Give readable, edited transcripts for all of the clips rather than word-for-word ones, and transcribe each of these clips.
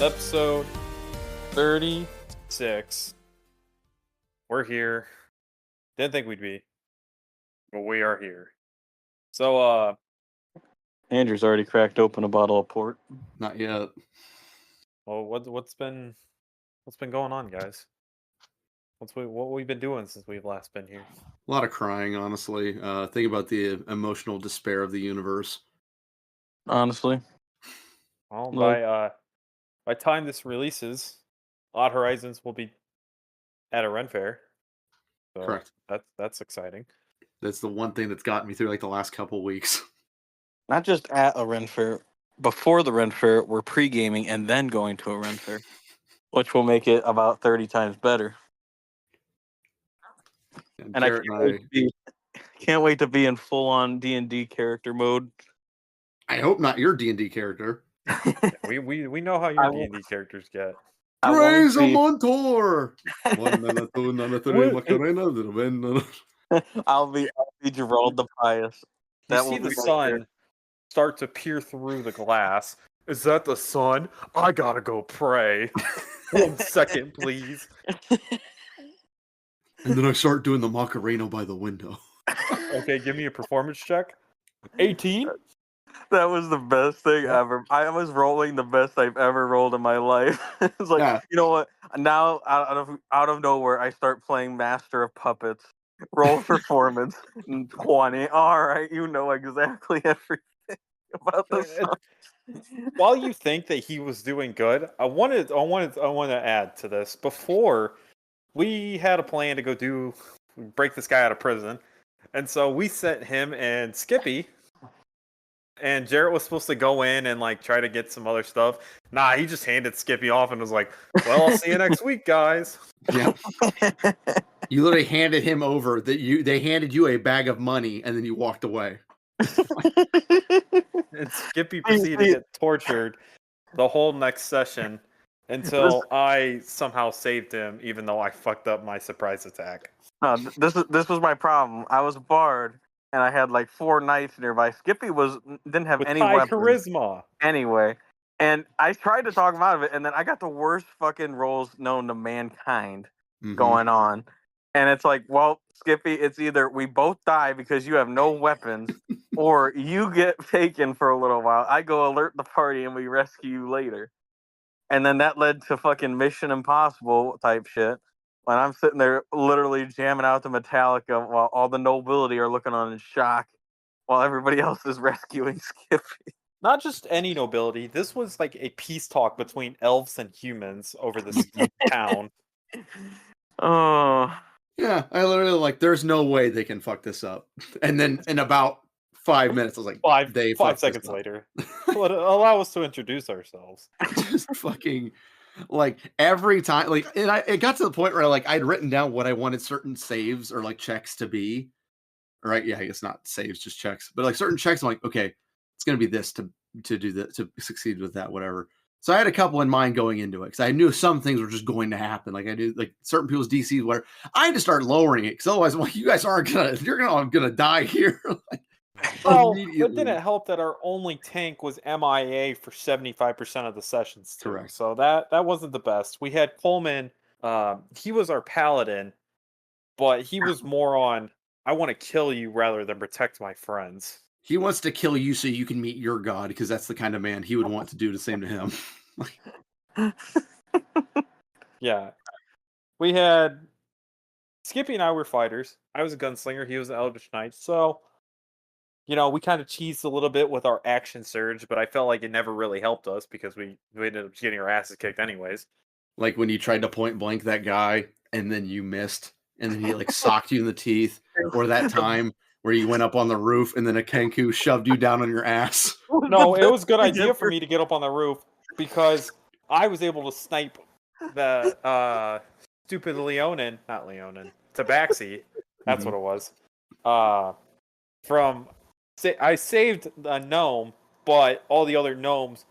Episode 36. We're here. Didn't think we'd be, but we are here. So, Andrew's already cracked open a bottle of port. Not yet. well, what's been going on, guys? What we've been doing since we've last been here? A lot of crying, honestly. Think about the emotional despair of the universe. Honestly, Well, Well- by time this releases, Odd Horizons will be at a Ren Fair. So Correct. That's exciting. That's the one thing that's gotten me through like the last couple weeks. not just at a Ren Fair. Before the Ren Fair, we're pre-gaming and then going to a Ren Fair, which will make it about 30 times better. And Garrett can't wait to be in full-on D&D character mode. I hope not your D&D character. We know how your D&D characters get. I won't Praise a be- Montour! I'll be Gerald the Pious. You That see will the be my sun character. start to peer through the glass. Is that the sun? I gotta go pray. 1 second, please. And then I start doing the Macarena by the window. Okay, give me a performance check. 18? That was the best thing ever. I was rolling the best I've ever rolled in my life. It's like, Yeah. you know what? Now, out of nowhere, I start playing Master of Puppets. Roll performance 20. All right, you know exactly everything about the song. While you think that he was doing good, I want to add to this. Before, we had a plan to go break this guy out of prison, and so we sent him and Skippy. And Jarrett was supposed to go in and like try to get some other stuff. Nah, he just handed Skippy off and was like, "Well, I'll see you next week, guys." Yeah. You literally handed him over they handed you a bag of money and then you walked away. And Skippy proceeded to get tortured the whole next session until I somehow saved him, even though I fucked up my surprise attack. No, this was my problem. I was a bard, and I had like 4 knights nearby. Skippy didn't have With any high weapons charisma. anyway, and I tried to talk him out of it, and then I got the worst fucking rolls known to mankind going on. And it's like, well, Skippy, it's either we both die because you have no weapons, or you get taken for a little while. I go alert the party and we rescue you later. And then that led to fucking Mission Impossible type shit. When I'm sitting there literally jamming out to Metallica while all the nobility are looking on in shock while everybody else is rescuing Skippy. Not just any nobility. This was like a peace talk between elves and humans over this town. Oh. Yeah, I literally like, there's no way they can fuck this up. And then in about 5 minutes, I was like, 5 seconds later. Allow us to introduce ourselves. Just fucking, like, every time, like, and it got to the point where like I'd written down what I wanted certain saves or like checks to be. Right? Yeah, I guess not saves, just checks. But like certain checks, I'm like, okay, it's gonna be this to do that, to succeed with that, whatever. So I had a couple in mind going into it because I knew some things were just going to happen. Like I knew like certain people's DCs, whatever. I had to start lowering it because otherwise, I'm like, you guys aren't you're all gonna die here. Like, well, it didn't help that our only tank was MIA for 75% of the sessions too. Correct. So that wasn't the best. We had Coleman. He was our paladin, but he was more on, I want to kill you rather than protect my friends. He wants to kill you so you can meet your god because that's the kind of man he would want to do the same to him. Yeah. We had Skippy and I were fighters. I was a gunslinger. He was an Eldritch Knight. So, you know, we kind of cheesed a little bit with our action surge, but I felt like it never really helped us because we ended up getting our asses kicked anyways. Like when you tried to point blank that guy and then you missed and then he like socked you in the teeth, or that time where you went up on the roof and then a Kenku shoved you down on your ass. No, it was a good idea for me to get up on the roof because I was able to snipe the stupid Tabaxi. That's what it was. I saved a gnome, but all the other gnomes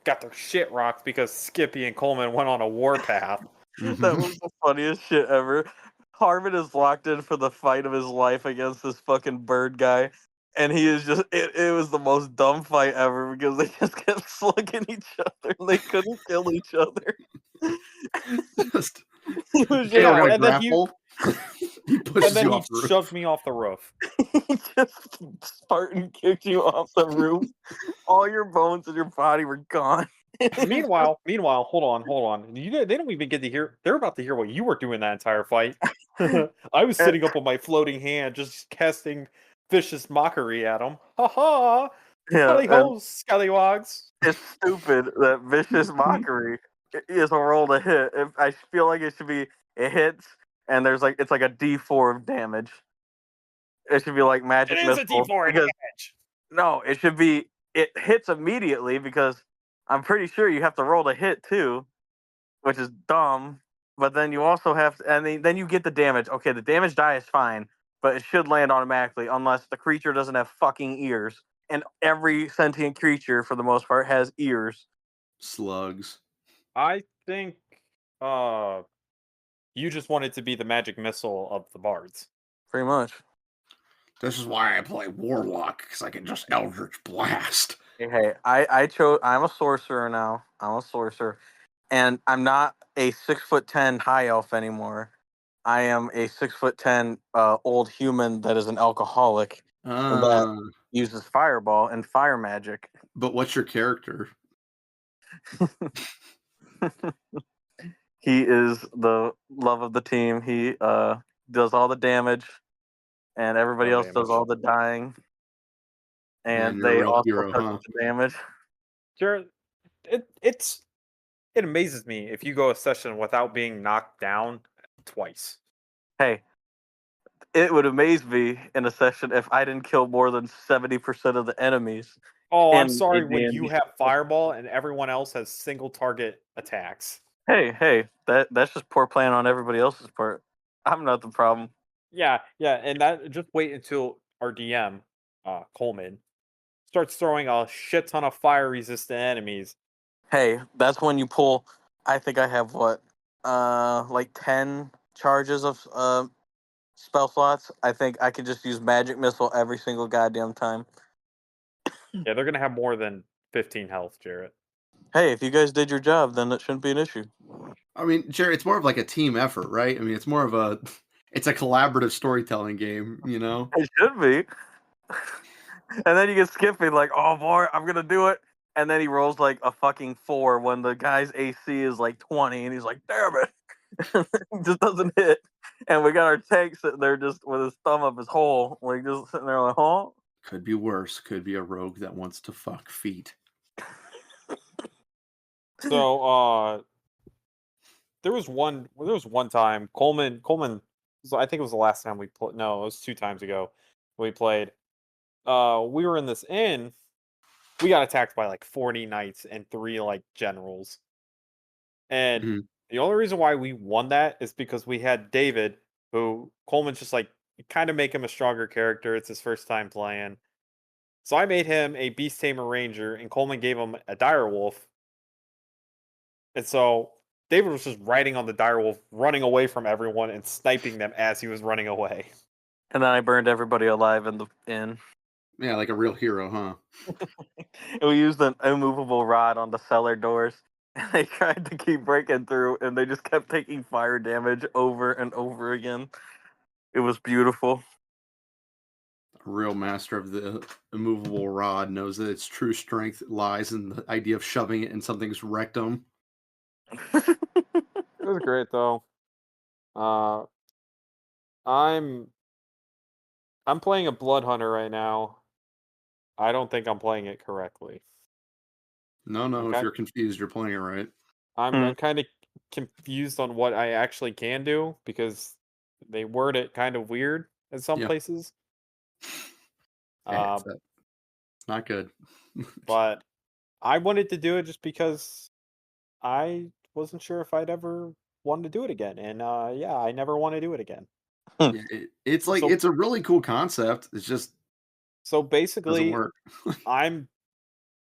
got their shit rocked because Skippy and Coleman went on a warpath. That was the funniest shit ever. Harmon is locked in for the fight of his life against this fucking bird guy. and he is just it was the most dumb fight ever because they just kept slugging each other and they couldn't kill each other. Just, He was hey, just, we're gonna and then grapple. He and pushes then you he off the roof. shoved me off the roof. he just Spartan kicked you off the roof. All your bones in your body were gone. Meanwhile, hold on. They don't even get to hear. They're about to hear what you were doing that entire fight. I was sitting up on my floating hand, just casting vicious mockery at him. Ha ha! Yeah, Tally and ho, scallywags! it's stupid that vicious mockery is a roll to hit. I feel like it should be it hits and there's like it's like a D4 of damage. It should be like magic It is a missile D4 because advantage. no, it should be it hits immediately because I'm pretty sure you have to roll to hit too, which is dumb. But then you also have to, and then you get the damage. Okay, the damage die is fine, but it should land automatically unless the creature doesn't have fucking ears. And every sentient creature, for the most part, has ears. Slugs. I think you just wanted to be the magic missile of the bards. Pretty much. This is why I play Warlock, because I can just Eldritch Blast. Hey, I chose. I'm a sorcerer now. I'm a sorcerer, and I'm not a 6'10" high elf anymore. I am a 6'10" old human that is an alcoholic that Uh, uses fireball and fire magic. but what's your character? He is the love of the team. He does all the damage, and everybody No else does damage. all the dying, Man, and you're a they real also hero, touch huh? the damage. Jared, it amazes me if you go a session without being knocked down twice. Hey, it would amaze me in a session if I didn't kill more than 70% of the enemies. Oh, I'm in sorry a when D&D. you have fireball and everyone else has single target attacks. Hey, that's just poor planning on everybody else's part. I'm not the problem. Yeah, and that just wait until our DM, Coleman, starts throwing a shit ton of fire resistant enemies. Hey, that's when you pull. I think I have what, like 10 charges of spell slots. I think I could just use magic missile every single goddamn time. Yeah, they're gonna have more than 15 health, Jarrett. Hey, if you guys did your job, then it shouldn't be an issue. I mean, Jerry, it's more of like a team effort, right? I mean, it's more of a, it's a collaborative storytelling game, you know? It should be. And then you get Skippy like, oh boy, I'm gonna do it. And then he rolls like a fucking 4 when the guy's AC is like 20, and he's like, damn it. Just doesn't hit. And we got our tank sitting there just with his thumb up his hole, like just sitting there like, huh? Could be worse. Could be a rogue that wants to fuck feet. So, there was one time Coleman. I think it was the last time we played. No, it was 2 times ago we played. We were in this inn. We got attacked by like 40 knights and 3 like generals. And Mhm. the only reason why we won that is because we had David, who Coleman's just like kind of make him a stronger character. It's his first time playing. So I made him a Beast Tamer Ranger, and Coleman gave him a Dire Wolf. And so David was just riding on the Dire Wolf, running away from everyone and sniping them as he was running away. And then I burned everybody alive in the inn. Yeah, like a real hero, huh? And we used an immovable rod on the cellar doors. And they tried to keep breaking through, and they just kept taking fire damage over and over again. It was beautiful. A real master of the immovable rod knows that its true strength lies in the idea of shoving it in something's rectum. It was great though. Uh, I'm playing a Blood Hunter right now. I don't think I'm playing it correctly. No, if Okay. you're confused, you're playing it right. I'm kind of confused on what I actually can do because they word it kind of weird in some Yeah. places. Yeah, it's not good. But I wanted to do it just because I wasn't sure if I'd ever want to do it again, and yeah, I never want to do it again. Yeah, it's like So- it's a really cool concept. It's just So doesn't basically, work. I'm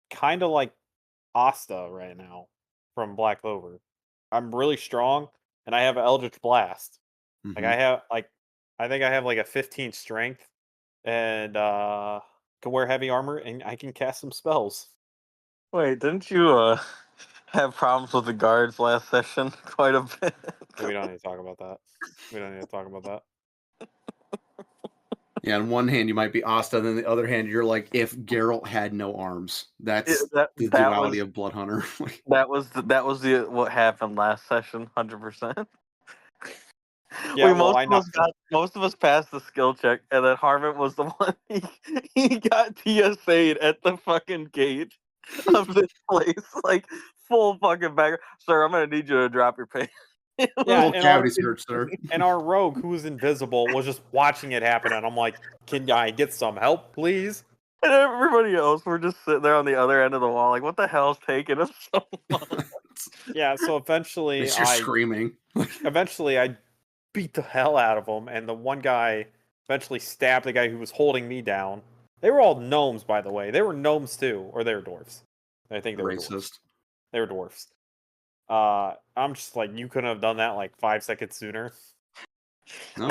kind of like Asta right now from Black Clover. I'm really strong, and I have an Eldritch Blast. Like Mhm. I think I have like a 15 strength, and can wear heavy armor and I can cast some spells. Wait, didn't you have problems with the guards last session quite a bit? We don't need to talk about that. We don't need to talk about that. Yeah, on one hand you might be Asta, then the other hand you're like, if Geralt had no arms. That's the duality of Bloodhunter. That was what happened last session, 100%. Yeah, most of us passed the skill check, and then Harmon was the one he got TSA'd at the fucking gate of this place, like full fucking back. Sir, I'm gonna need you to drop your pay. Yeah, cavity search, sir. And our rogue, who was invisible, was just watching it happen, and I'm like, "Can I get some help, please?" And everybody else were just sitting there on the other end of the wall, like, "What the hell's taking us so long?" Yeah, so eventually, You're screaming. I beat the hell out of him, and the one guy eventually stabbed the guy who was holding me down. They were all gnomes, by the way. They were gnomes too, or they were dwarves. I think they were Racist. dwarves. They were dwarves. I'm just like, you couldn't have done that like 5 seconds sooner. No.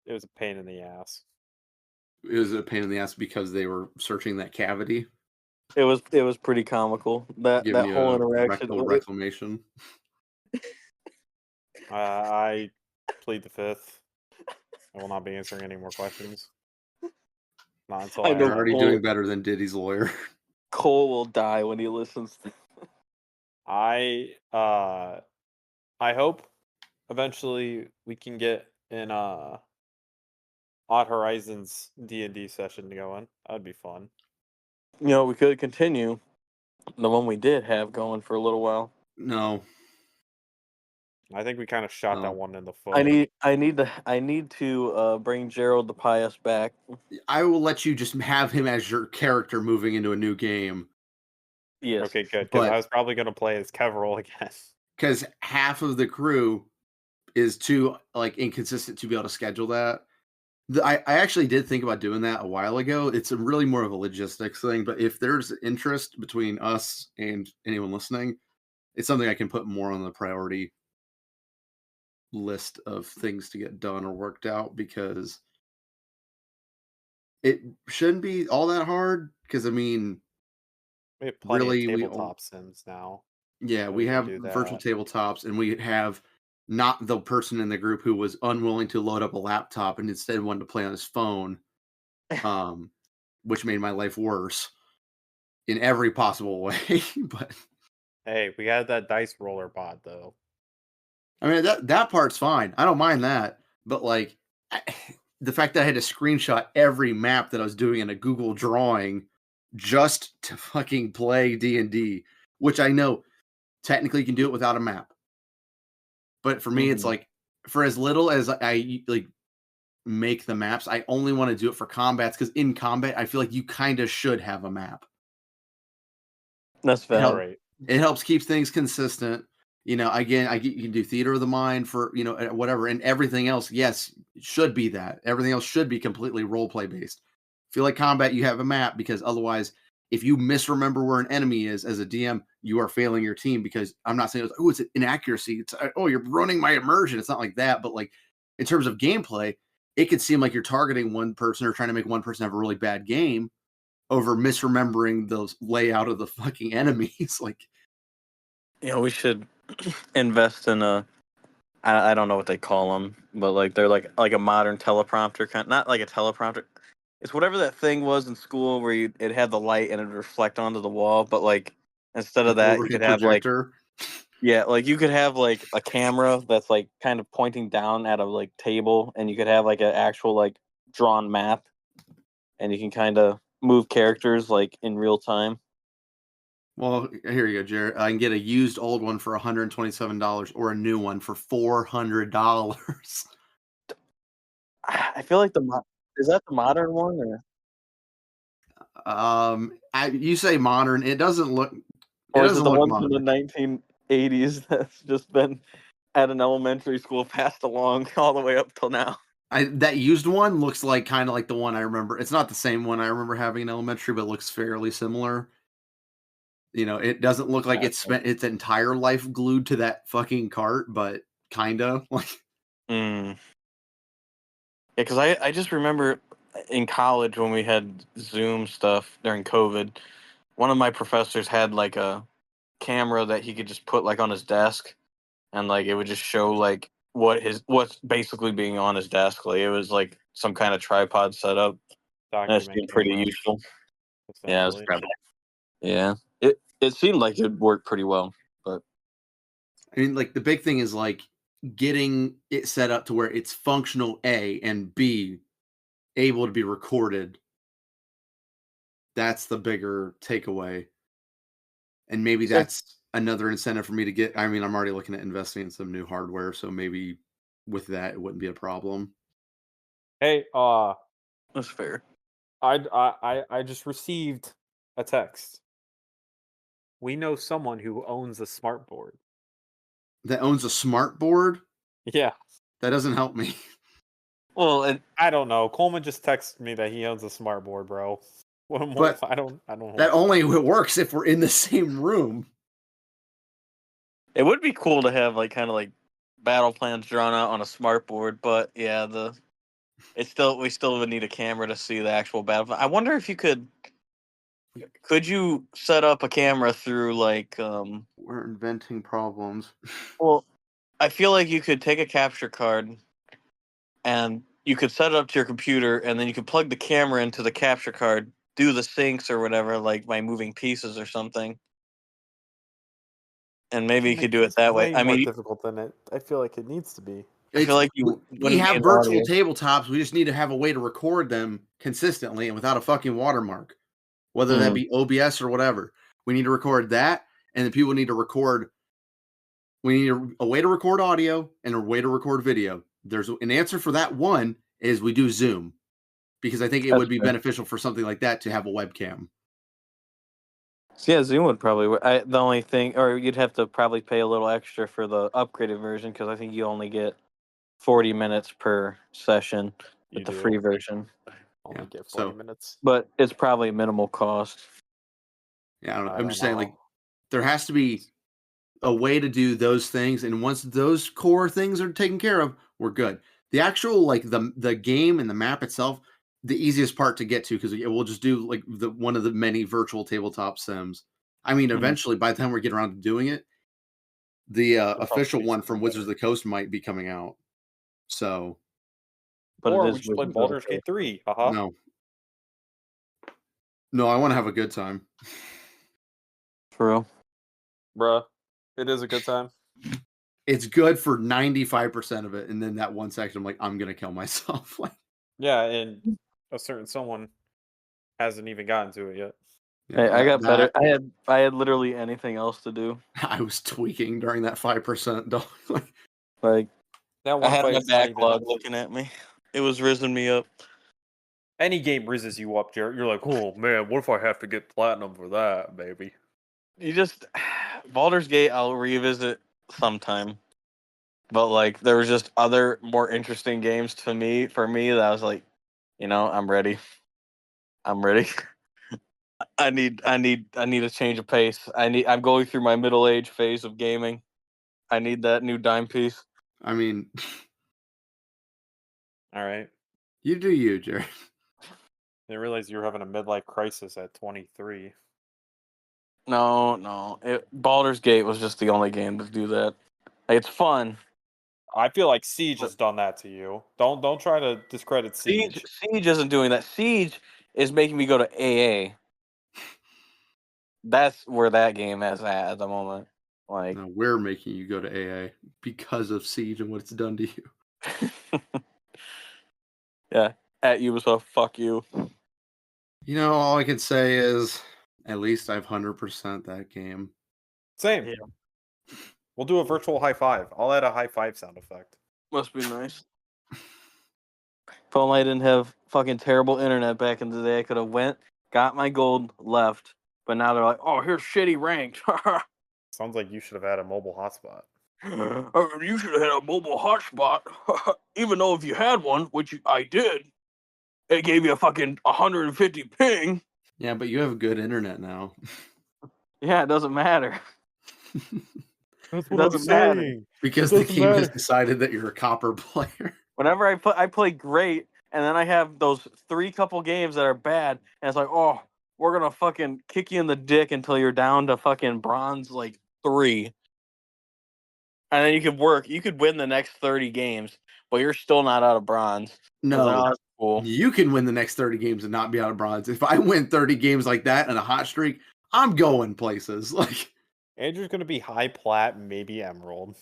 It was a pain in the ass. It was a pain in the ass because they were searching that cavity. It was pretty comical. That whole interaction. Reclamation. I plead the fifth. I will not be answering any more questions. Not until I'm already doing better than Diddy's lawyer. Cole will die when he listens. I hope eventually we can get an Odd Horizons D&D session going. That'd be fun. You know, we could continue the one we did have going for a little while. No. I think we kind of shot that one in the foot. I need to bring Gerald the Pious back. I will let you just have him as your character moving into a new game. Yes. Okay, good. Because I was probably going to play as Keveril again. Because half of the crew is too inconsistent to be able to schedule that. I actually did think about doing that a while ago. It's really more of a logistics thing, but if there's interest between us and anyone listening, it's something I can put more on the priority list of things to get done or worked out, because it shouldn't be all that hard. Because I mean, we have plenty of tabletop sims now. Yeah, we have virtual tabletops, and we have not the person in the group who was unwilling to load up a laptop and instead wanted to play on his phone, which made my life worse in every possible way. But hey, we had that dice roller pod though. I mean, that part's fine. I don't mind that. But the fact that I had to screenshot every map that I was doing in a Google drawing just to fucking play D&D, which I know technically you can do it without a map. But for me, it's like, for as little as I make the maps, I only want to do it for combats, because in combat, I feel like you kind of should have a map. That's fair. Right. It helps keep things consistent. You know, again, you can do theater of the mind for, whatever, and everything else. Yes, it should be that. Everything else should be completely role play based. Feel like combat, you have a map, because otherwise, if you misremember where an enemy is as a DM, you are failing your team. Because I'm not saying, it's an inaccuracy. It's, you're ruining my immersion. It's not like that. But in terms of gameplay, it could seem like you're targeting one person or trying to make one person have a really bad game over misremembering the layout of the fucking enemies. We should invest in I don't know what they call them, but they're like a modern teleprompter kind, not like a teleprompter. It's whatever that thing was in school where it had the light and it would reflect onto the wall, but instead of that, you could have you could have a camera that's kind of pointing down at a table, and you could have an actual drawn map, and you can kind of move characters in real time. Well, here you go, Jared. I can get a used old one for $127 or a new one for $400. I feel like is that the modern one, or? You say modern. It doesn't look. Or is it the one from the 1980s that's just been at an elementary school passed along all the way up till now? That used one looks kind of like the one I remember. It's not the same one I remember having in elementary, but it looks fairly similar. It doesn't look like it spent its entire life glued to that fucking cart, but kind of Yeah, because I just remember in college when we had Zoom stuff during COVID, one of my professors had like a camera that he could just put like on his desk, and like it would just show like what's basically being on his desk. Like it was like some kind of tripod setup. That Document seemed pretty camera, useful. Yeah, it was essentially. yeah. It seemed like it worked pretty well, but I mean, like the big thing is like getting it set up to where it's functional A and B able to be recorded. That's the bigger takeaway. And maybe So- that's another incentive for me to get. I mean, I'm already looking at investing in some new hardware, so maybe with that it wouldn't be a problem. Hey, that's fair. I just received a text. We know someone who owns a smart board. That owns a smart board? Yeah. That doesn't help me. Well, I don't know. Coleman just texted me that he owns a smart board, bro. What more? But I don't know. that only works if we're in the same room. it would be cool to have like kind of like battle plans drawn out on a smart board, but yeah, we still would need a camera to see the actual battle plan. I wonder if you could you set up a camera through like We're inventing problems. well, I feel like you could take a capture card and you could set it up to your computer, and then you could plug the camera into the capture card, do the syncs or whatever, like by moving pieces or something. And maybe you could do it that way. I more mean, difficult than it. I feel like it needs to be. I feel like we wouldn't have need virtual audio. tabletops. We just need to have a way to record them consistently and without a fucking watermark, whether that be OBS or whatever. We need to record that, and then people need to record. We need a way to record audio and a way to record video. There's an answer for that. One is we do Zoom, because I think it would be beneficial for something like that to have a webcam. So yeah, Zoom would probably work. The only thing, or you'd have to probably pay a little extra for the upgraded version, because I think you only get 40 minutes per session with the free version. Only get 40 minutes. But it's probably minimal cost. Yeah, I don't know. I'm just saying, like, there has to be a way to do those things, and once those core things are taken care of, we're good. The actual, like, the game and the map itself, the easiest part to get to, because we'll just do like one of the many virtual tabletop sims. I mean, eventually, by the time we get around to doing it, the official one from Wizards of the Coast might be coming out. So, but or we should play Baldur's Gate 3. No, I want to have a good time. For real, bruh, it is a good time. It's good for 95% of it, and then that one section, I'm like, I'm gonna kill myself. Like, yeah, and a certain someone hasn't even gotten to it yet. Hey, I got better. I had literally anything else to do. I was tweaking during that 5%. Like that I had my backlog looking at me. It was rizzing me up. Any game rizzes you up, Jared. You're like, oh man, what if I have to get platinum for that, baby? You just Baldur's Gate, I'll revisit sometime. But like, there was just other more interesting games for me that I was like, I'm ready. I'm ready. I need a change of pace. I'm going through my middle age phase of gaming. I need that new dime piece. I mean, all right. You do you, Jared. I didn't realize you were having a midlife crisis at 23. No. Baldur's Gate was just the only game to do that. Like, it's fun. I feel like Siege has done that to you. Don't try to discredit Siege. Siege isn't doing that. Siege is making me go to AA. That's where that game is at the moment. Like, no, we're making you go to AA because of Siege and what it's done to you. Yeah, at Ubisoft, fuck you. All I can say is at least I've 100% that game. Same. Yeah. We'll do a virtual high five. I'll add a high five sound effect. Must be nice. If only I didn't have fucking terrible internet back in the day, I could have went, got my gold, left. But now they're like, oh, here's shitty ranked. Sounds like you should have had a mobile hotspot. You should have had a mobile hotspot. Even though if you had one, which I did, it gave you a fucking 150 ping. Yeah, but you have good internet now. Yeah, it doesn't matter. That's what I'm saying. Because the game has decided that you're a copper player. Whenever I play great, and then I have those 3 couple games that are bad, and it's like, oh, we're gonna fucking kick you in the dick until you're down to fucking bronze like 3. And then you could win the next 30 games, but you're still not out of bronze. No, like, oh, that's cool. you can win the next 30 games and not be out of bronze. If I win 30 games like that in a hot streak, I'm going places. Like Andrew's gonna be high plat, maybe emerald.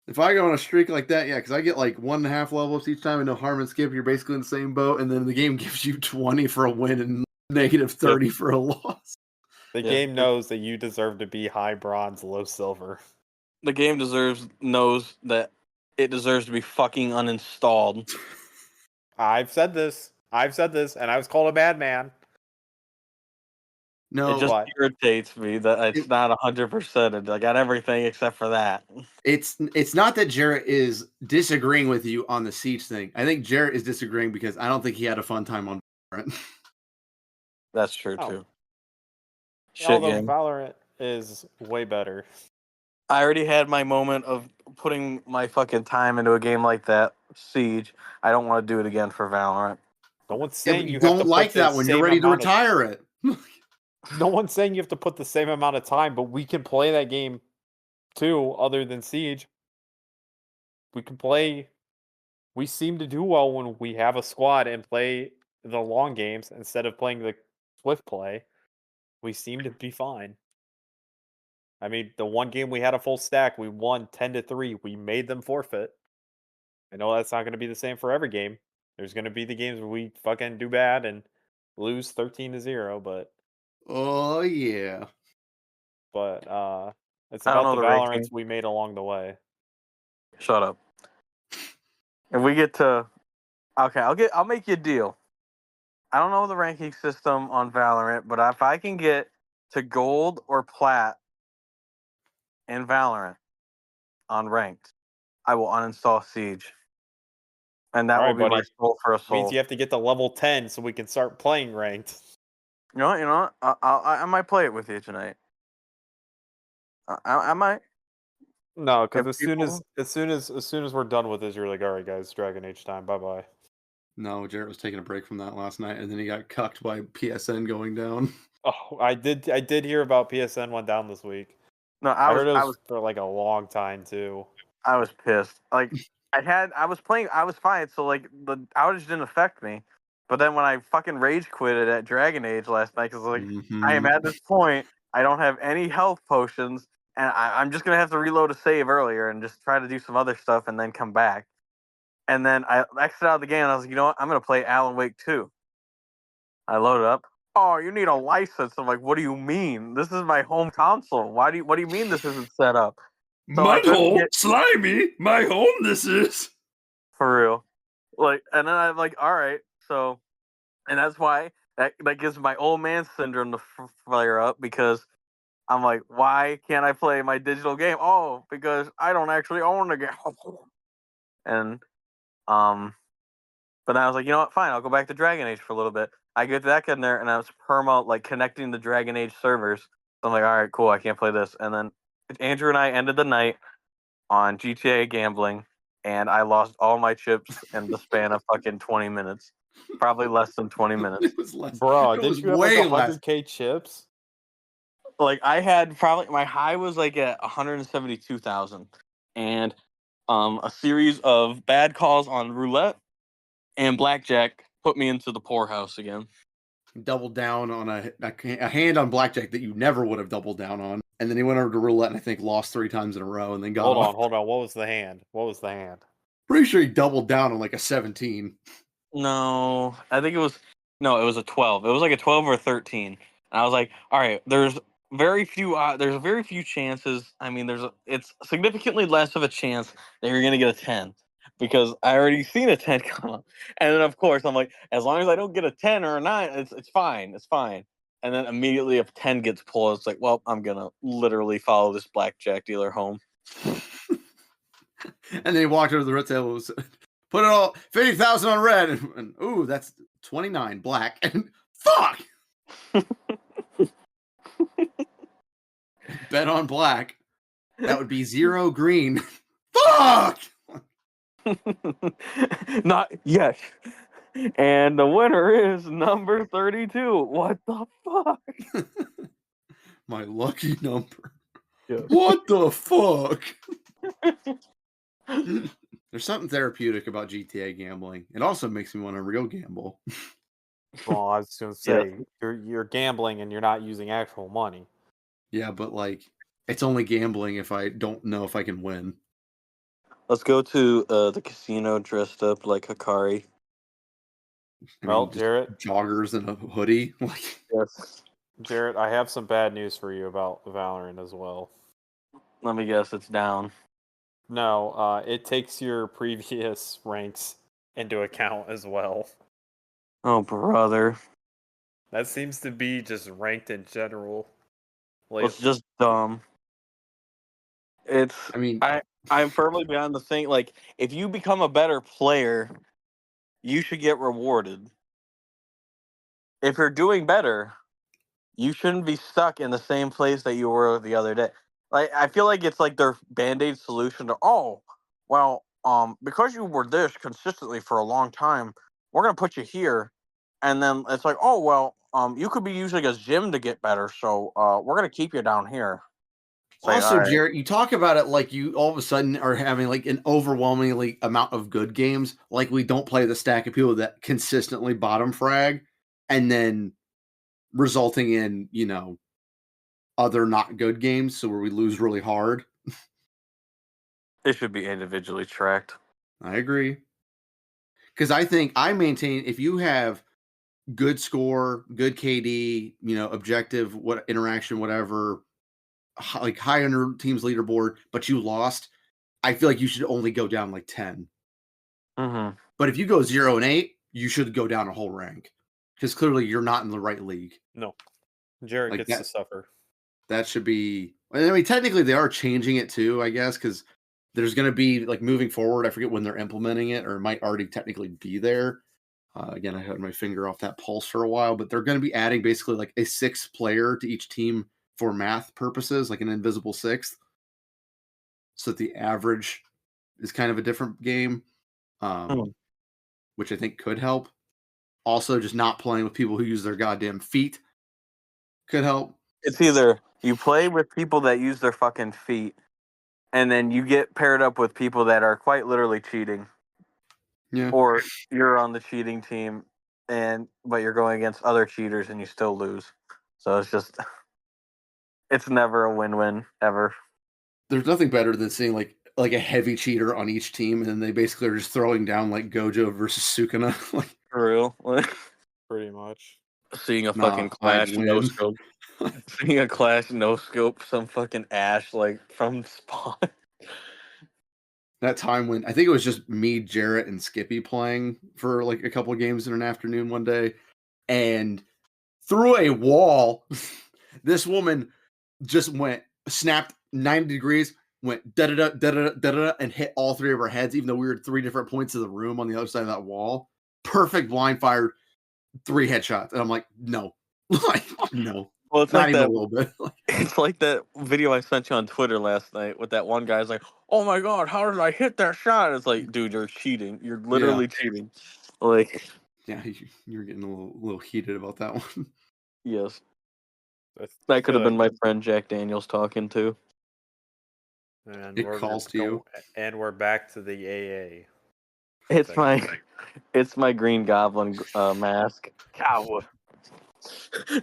if I go on a streak like that, yeah, because I get like 1.5 level-ups each time. I know Harmon Skip, you're basically in the same boat, and then the game gives you 20 for a win and negative 30 for a loss. The game knows that you deserve to be high bronze, low silver. The game knows that it deserves to be fucking uninstalled. I've said this, and I was called a bad man. No, it just irritates me that it's not 100%. I got everything except for that. It's not that Jarrett is disagreeing with you on the Siege thing. I think Jarrett is disagreeing because I don't think he had a fun time on Valorant. That's true too. Although Valorant is way better. I already had my moment of putting my fucking time into a game like that, Siege. I don't want to do it again for Valorant. No one's saying you don't like that when you're ready to retire it. No one's saying you have to put the same amount of time, but we can play that game too, other than Siege. We can play. We seem to do well when we have a squad and play the long games instead of playing the swift play. We seem to be fine. I mean, the one game we had a full stack, we won 10-3. We made them forfeit. I know that's not going to be the same for every game. There's going to be the games where we fucking do bad and lose 13-0, but oh yeah. But it's about the Valorants we made along the way. Shut up. If we get to I'll make you a deal. I don't know the ranking system on Valorant, but if I can get to gold or plat in Valorant on ranked, I will uninstall Siege. And that will be my soul for a soul. Means you have to get to level 10 so we can start playing ranked. You know what? I might play it with you tonight. I might. No, because as soon as we're done with this, you're like, all right, guys, Dragon Age time. Bye bye. No, Jarrett was taking a break from that last night, and then he got cucked by PSN going down. Oh, I did hear about PSN went down this week. No, I heard it was for like a long time too. I was pissed. Like I was playing, I was fine, so like the outage didn't affect me. But then when I fucking rage quitted at Dragon Age last night, because like I am at this point, I don't have any health potions, and I'm just gonna have to reload a save earlier and just try to do some other stuff and then come back. And then I exited out of the game and I was like, you know what? I'm gonna play Alan Wake 2. I loaded up. Oh, you need a license. I'm like, what do you mean? This is my home console. What do you mean this isn't set up? So my home, slimy. My home. This is for real. Like, and then I'm like, all right. So, and that's why that gives my old man syndrome to flare up, because I'm like, why can't I play my digital game? Oh, because I don't actually own the game. And but then I was like, you know what? Fine, I'll go back to Dragon Age for a little bit. I get back in there and I was perma like connecting the Dragon Age servers. So I'm like, all right, cool. I can't play this. And then Andrew and I ended the night on GTA gambling, and I lost all my chips in the span of fucking 20 minutes. Probably less than 20 minutes. It was less. Bro, did you have like 100K chips? Like I had probably my high was like at 172,000, and a series of bad calls on roulette and blackjack put me into the poorhouse again. Doubled down on a hand on blackjack that you never would have doubled down on, and then he went over to roulette and I think lost 3 times in a row, and then got Hold on. What was the hand? Pretty sure he doubled down on like a 17. No, I think it was a 12. It was like a 12 or a 13. And I was like, all right, there's very few chances. I mean, it's significantly less of a chance that you're gonna get a 10, because I already seen a 10 come up. And then of course I'm like, as long as I don't get a 10 or a 9, it's fine. It's fine. And then immediately if 10 gets pulled, it's like, well, I'm gonna literally follow this blackjack dealer home. And then he walked over to the red table, put it all 50,000 on red, and ooh, that's 29 black, and fuck. Bet on black. That would be 0 green. Fuck. Not yes. And the winner is number 32. What the fuck? My lucky number. Yes. What the fuck? There's something therapeutic about GTA gambling. It also makes me want to real gamble. Well, I was going to say you're gambling and you're not using actual money. Yeah, but like it's only gambling if I don't know if I can win. Let's go to the casino dressed up like Hikari. I Well, mean, just Jarrett, joggers and a hoodie. Like, Yes. Jarrett, I have some bad news for you about Valorant as well. Let me guess, it's down. No, it takes your previous ranks into account as well. Oh, brother. That seems to be just ranked in general. Well, it's just dumb. It's I mean, I'm firmly behind the thing. Like, if you become a better player, you should get rewarded. If you're doing better, you shouldn't be stuck in the same place that you were the other day. Like, I feel like it's like their band-aid solution to, because you were this consistently for a long time, we're gonna put you here, and then it's like, you could be using a gym to get better, so we're gonna keep you down here. It's like, also, all right. Jarrett, you talk about it like you all of a sudden are having like an overwhelmingly amount of good games. Like we don't play the stack of people that consistently bottom frag, and then resulting in other not good games. So where we lose really hard. It should be individually tracked. I agree. Because I think I maintain if you have good score, good KD, objective, what interaction, whatever, like high on your team's leaderboard, but you lost, I feel like you should only go down like 10. Mm-hmm. But if you go 0-8, you should go down a whole rank because clearly you're not in the right league. No. Jarrett Like gets to suffer. That should be. I mean, technically they are changing it too, I guess, because there's going to be like moving forward. I forget when they're implementing it, or it might already technically be there. Again, I had my finger off that pulse for a while, but they're going to be adding basically like a sixth player to each team for math purposes, like an invisible sixth, so that the average is kind of a different game, which I think could help. Also, just not playing with people who use their goddamn feet could help. It's either you play with people that use their fucking feet, and then you get paired up with people that are quite literally cheating. Yeah. Or you're on the cheating team, but you're going against other cheaters and you still lose. So it's never a win-win ever. There's nothing better than seeing like a heavy cheater on each team, and then they basically are just throwing down like Gojo versus Sukuna. Like, For real. Pretty much. Seeing a fucking clash no scope. Seeing a clash no scope some fucking Ash like from spawn. That time when I think it was just me, Jarrett, and Skippy playing for like a couple of games in an afternoon one day, and through a wall, this woman just snapped 90 degrees, went da da da da da da da, and hit all three of our heads, even though we were at 3 different points of the room on the other side of that wall. Perfect blind fire, 3 headshots, and I'm like, no, like no. Well, it's not like even that. A little bit. It's like that video I sent you on Twitter last night with that one guy's like, "Oh my god, how did I hit that shot?" It's like, dude, you're cheating. You're literally cheating. Like, yeah, you're getting a little heated about that one. Yes, that could have been my friend Jack Daniels talking too. And it calls to you, and we're back to the AA. It's my Green Goblin mask. Coward.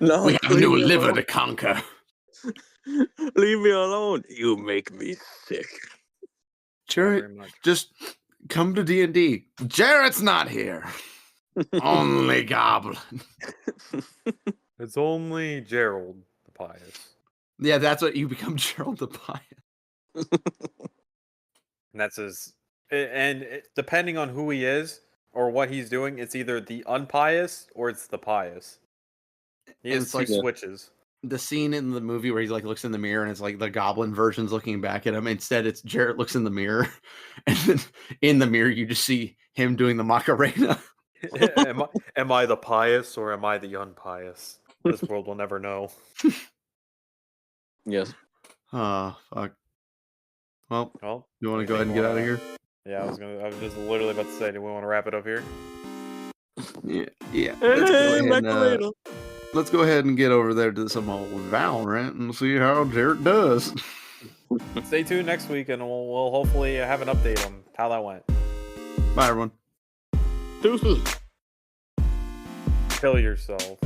No, we have a new liver to conquer. Leave me alone. You make me sick. Jarrett, just come to D&D. Jarrett's not here. Only Goblin. It's only Gerald the Pious. Yeah, that's what you become, Gerald the Pious. And that's his. And depending on who he is or what he's doing, it's either the unpious or it's the pious. He has two switches. The scene in the movie where he like looks in the mirror and it's like the goblin version's looking back at him. Instead, it's Jarrett looks in the mirror, and then in the mirror you just see him doing the Macarena. Am I the pious or am I the unpious? This world will never know. Yes. Oh fuck. Well, you want to go ahead and get out of here? Yeah, I was just literally about to say, do we want to wrap it up here? Yeah. Yeah. Hey, Let's go ahead and get over there to some old Valorant and see how Jarrett does. Stay tuned next week, and we'll hopefully have an update on how that went. Bye, everyone. Deuces. Kill yourself.